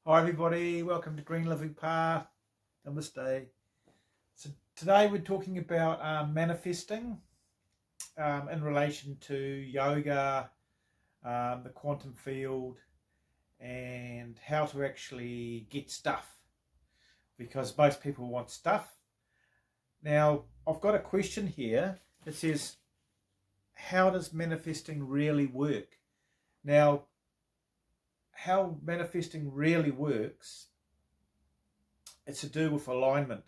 Hi everybody, welcome to Green Living Path. Namaste. So today we're talking about manifesting in relation to yoga, the quantum field, and how to actually get stuff, because most people want stuff. Now I've got a question here that says, how does manifesting really work? Now, how manifesting really works, it's to do with alignment.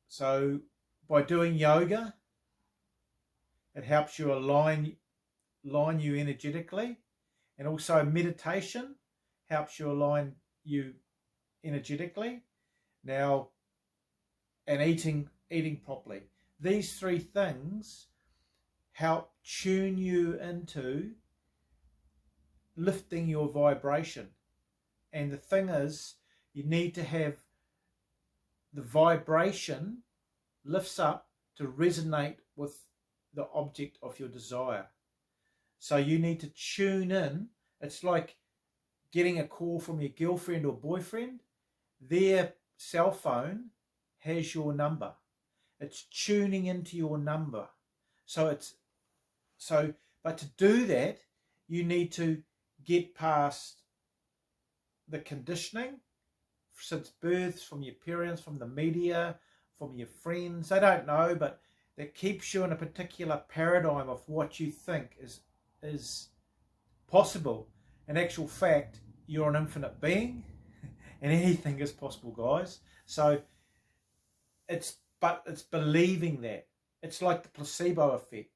So by doing yoga, it helps you align you energetically, and also meditation helps you align you energetically. Now, and eating properly. These three things help tune you into lifting your vibration. And the thing is, you need to have the vibration lifts up to resonate with the object of your desire. So you need to tune in. It's like getting a call from your girlfriend or boyfriend. Their cell phone has your number. It's tuning into your number. But to do that, you need to get past the conditioning since birth, from your parents, from the media, from your friends. They don't know, but that keeps you in a particular paradigm of what you think is possible. In actual fact, you're an infinite being, and anything is possible, guys. So it's believing that. It's like the placebo effect.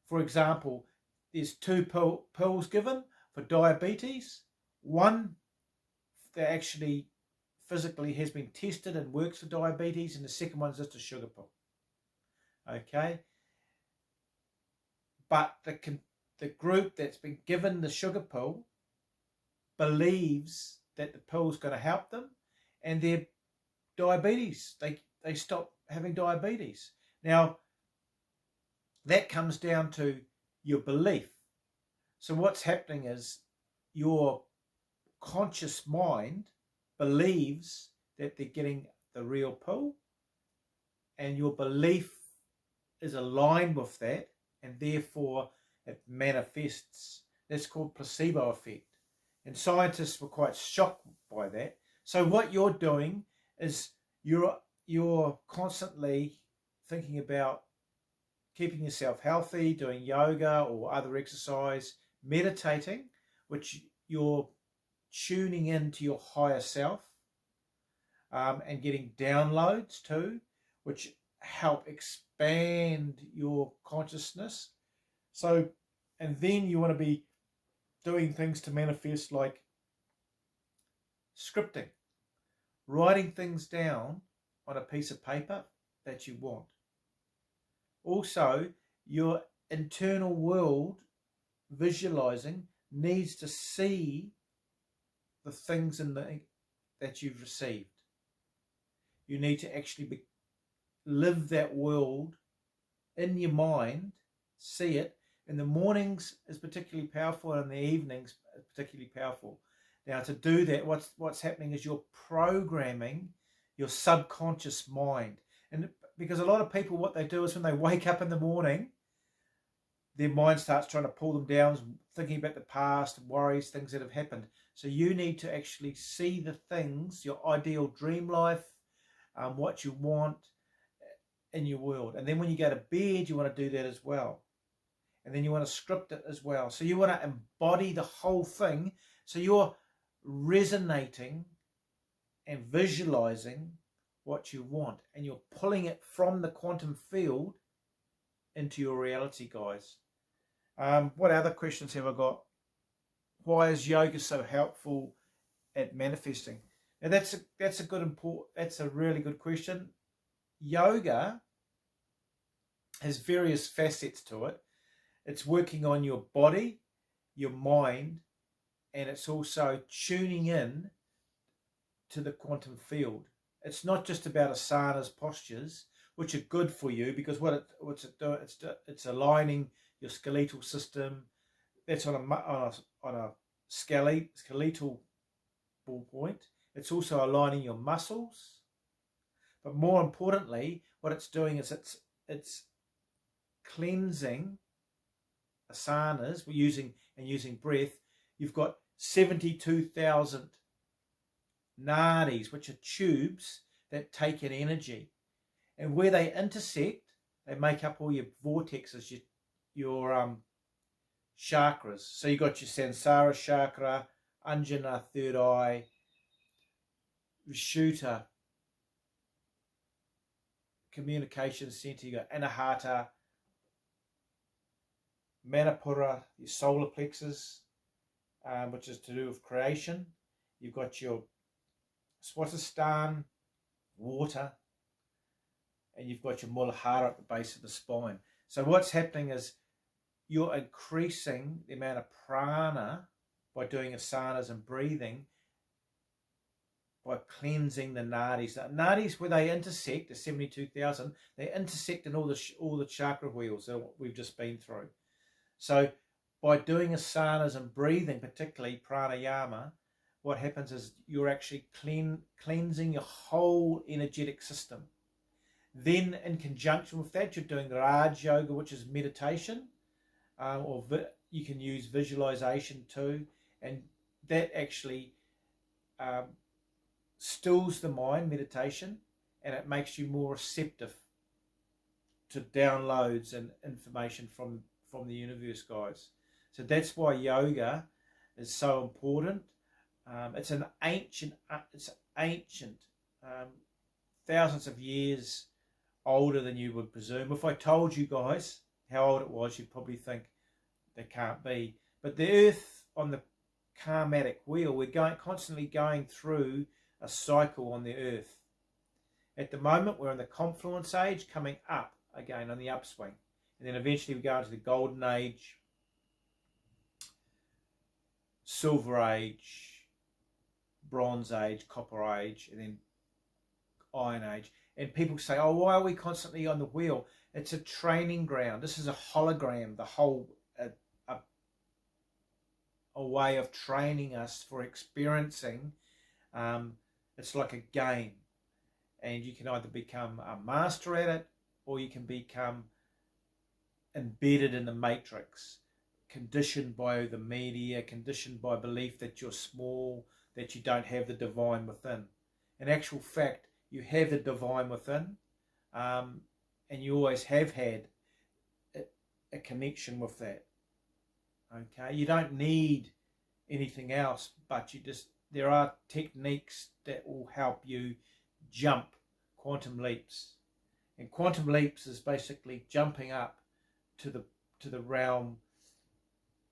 For example, there's two pills given for diabetes. One that actually physically has been tested and works for diabetes, and the second one's just a sugar pill. Okay, but the group that's been given the sugar pill believes that the pill's going to help them, and their diabetes, they stop having diabetes. Now, that comes down to your belief. So what's happening is your conscious mind believes that they're getting the real pill, and your belief is aligned with that, and therefore it manifests. That's called placebo effect. And scientists were quite shocked by that. So what you're doing is you're constantly thinking about keeping yourself healthy, doing yoga or other exercise, meditating, which you're tuning into your higher self, and getting downloads too, which help expand your consciousness. So, and then you want to be doing things to manifest, like scripting, writing things down on a piece of paper that you want. Also, your internal world visualizing needs to see the things that you've received. You need to actually live that world in your mind, see it. In the mornings is particularly powerful, and in the evenings is particularly powerful. Now, to do that, what's happening is you're programming your subconscious mind. And because a lot of people, what they do is when they wake up in the morning, their mind starts trying to pull them down, thinking about the past, worries, things that have happened. So you need to actually see the things, your ideal dream life, what you want in your world. And then when you go to bed, you want to do that as well. And then you want to script it as well. So you want to embody the whole thing. So you're resonating and visualizing what you want, and you're pulling it from the quantum field into your reality, guys. What other questions have I got? Why is yoga so helpful at manifesting? Now that's a really good question. Yoga has various facets to it. It's working on your body, your mind, and it's also tuning in to the quantum field. It's not just about asanas, postures, which are good for you, because what's it doing? It's aligning your skeletal system. That's on a skeletal point. It's also aligning your muscles. But more importantly, what it's doing is it's cleansing asanas. We're using breath. You've got 72,000 nadis, which are tubes that take in energy, and where they intersect, they make up all your vortexes, your chakras. So you got your Sansara chakra, Anjana, third eye, Vishuddha, communication center. You got Anahata, Manipura, your solar plexus, which is to do with creation. You've got your Swatisthana, water, and you've got your Muladhara at the base of the spine. So what's happening is you're increasing the amount of prana by doing asanas and breathing, by cleansing the nadis. The nadis, where they intersect, the 72,000, they intersect in all the chakra wheels that we've just been through. So by doing asanas and breathing, particularly pranayama, what happens is you're actually cleansing your whole energetic system. Then in conjunction with that, you're doing Raj Yoga, which is meditation, or you can use visualization too, and that actually stills the mind, meditation, and it makes you more receptive to downloads and information from the universe, guys. So that's why yoga is so important. It's ancient, thousands of years older than you would presume. If I told you guys how old it was, you'd probably think there can't be. But the Earth on the karmatic wheel, we're constantly going through a cycle on the Earth. At the moment, we're in the confluence age, coming up again on the upswing, and then eventually we go into the golden age, silver age, bronze age, copper age, and then iron age. And people say, oh, why are we constantly on the wheel? It's a training ground. This is a hologram, the whole a way of training us for experiencing. It's like a game, and you can either become a master at it, or you can become embedded in the matrix, conditioned by the media, conditioned by belief that you're small, that you don't have the divine within. In actual fact, you have the divine within, and you always have had a connection with that. Okay, you don't need anything else, but there are techniques that will help you jump quantum leaps. And quantum leaps is basically jumping up to the realm,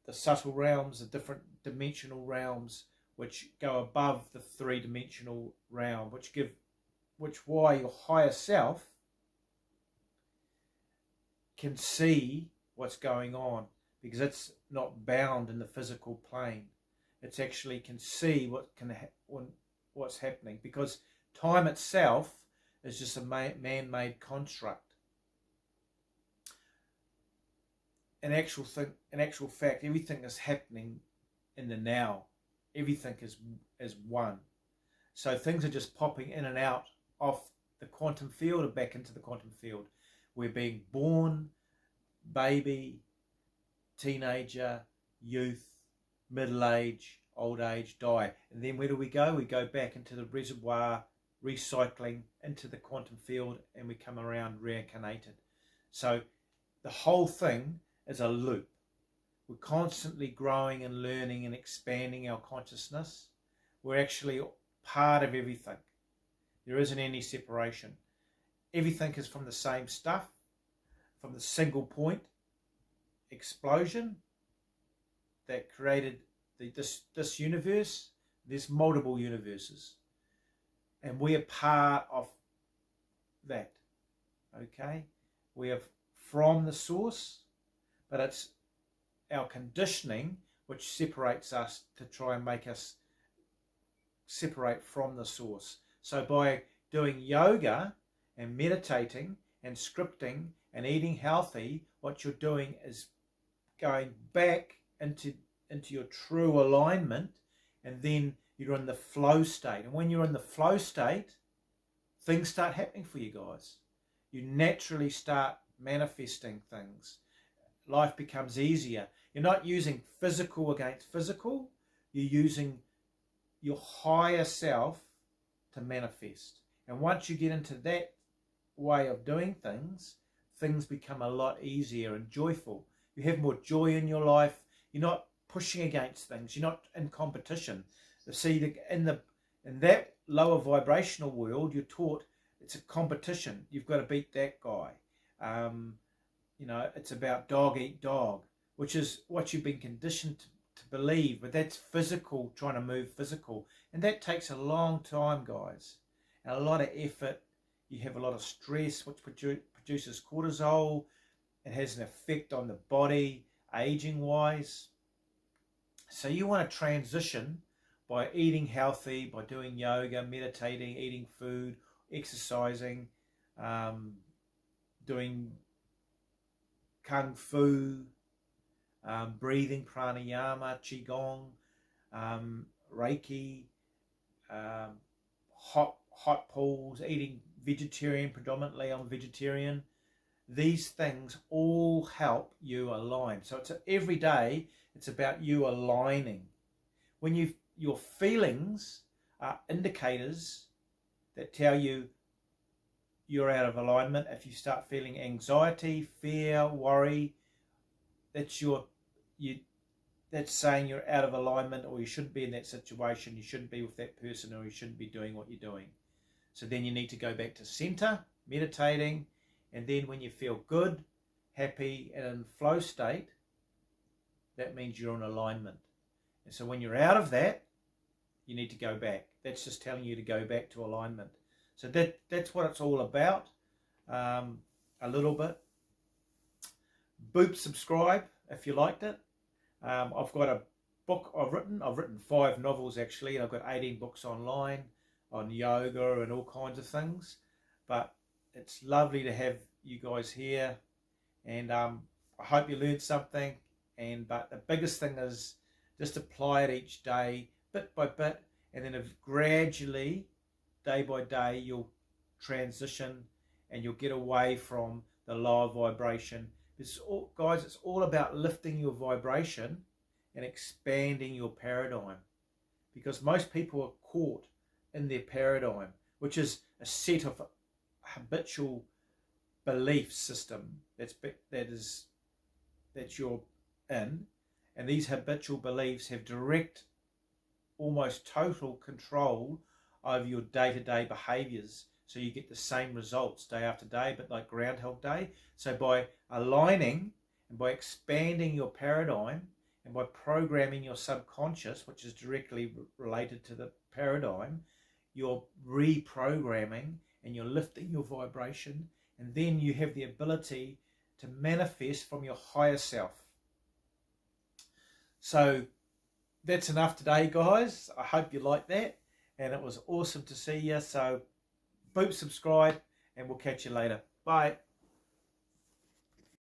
the subtle realms, the different dimensional realms, which go above the three-dimensional realm, which why your higher self can see what's going on, because it's not bound in the physical plane. It's actually can see what's happening, because time itself is just a man-made construct. In actual fact, everything is happening in the now. Everything is one. So things are just popping in and out of the quantum field and back into the quantum field. We're being born, baby, teenager, youth, middle age, old age, die. And then where do we go? We go back into the reservoir, recycling into the quantum field, and we come around reincarnated. So the whole thing is a loop. We're constantly growing and learning and expanding our consciousness. We're actually part of everything. There isn't any separation. Everything is from the same stuff, from the single point explosion that created this universe. There's multiple universes, and we are part of that. Okay, we are from the source, but it's our conditioning which separates us to try and make us separate from the source. So by doing yoga and meditating and scripting and eating healthy, what you're doing is going back into into your true alignment, and then you're in the flow state. And when you're in the flow state, things start happening for you guys. You naturally start manifesting things. Life becomes easier. You're not using physical against physical. You're using your higher self to manifest. And once you get into that way of doing things, things become a lot easier and joyful. You have more joy in your life. You're not pushing against things. You're not in competition. See, in that lower vibrational world, you're taught it's a competition. You've got to beat that guy. It's about dog eat dog, which is what you've been conditioned to believe. But that's physical, trying to move physical. And that takes a long time, guys, and a lot of effort. You have a lot of stress, which produces cortisol. It has an effect on the body, aging-wise. So you want to transition by eating healthy, by doing yoga, meditating, eating food, exercising, doing kung fu, breathing, pranayama, qigong, reiki, hot pools, eating vegetarian. Predominantly I'm vegetarian. These things all help you align. So every day it's about you aligning. When your feelings are indicators that tell you you're out of alignment. If you start feeling anxiety, fear, worry, that's saying you're out of alignment, or you shouldn't be in that situation, you shouldn't be with that person, or you shouldn't be doing what you're doing. So then you need to go back to center, meditating, and then when you feel good, happy, and in flow state, that means you're in alignment. And so when you're out of that, you need to go back. That's just telling you to go back to alignment. So that's what it's all about, a little bit. Boop, subscribe if you liked it. I've got a book I've written 5 novels actually, and I've got 18 books online on yoga and all kinds of things. But it's lovely to have you guys here, and I hope you learned something. But the biggest thing is just apply it each day, bit by bit, and then if gradually, day by day, you'll transition and you'll get away from the lower vibration. It's all about lifting your vibration and expanding your paradigm, because most people are caught in their paradigm, which is a set of habitual belief system that you're in, and these habitual beliefs have direct, almost total control over your day-to-day behaviors, so you get the same results day after day, but like Groundhog Day. So by aligning and by expanding your paradigm and by programming your subconscious, which is directly related to the paradigm, you're reprogramming and you're lifting your vibration, and then you have the ability to manifest from your higher self. So that's enough today, guys. I hope you like that, and it was awesome to see you. So boop, subscribe, and we'll catch you later. Bye.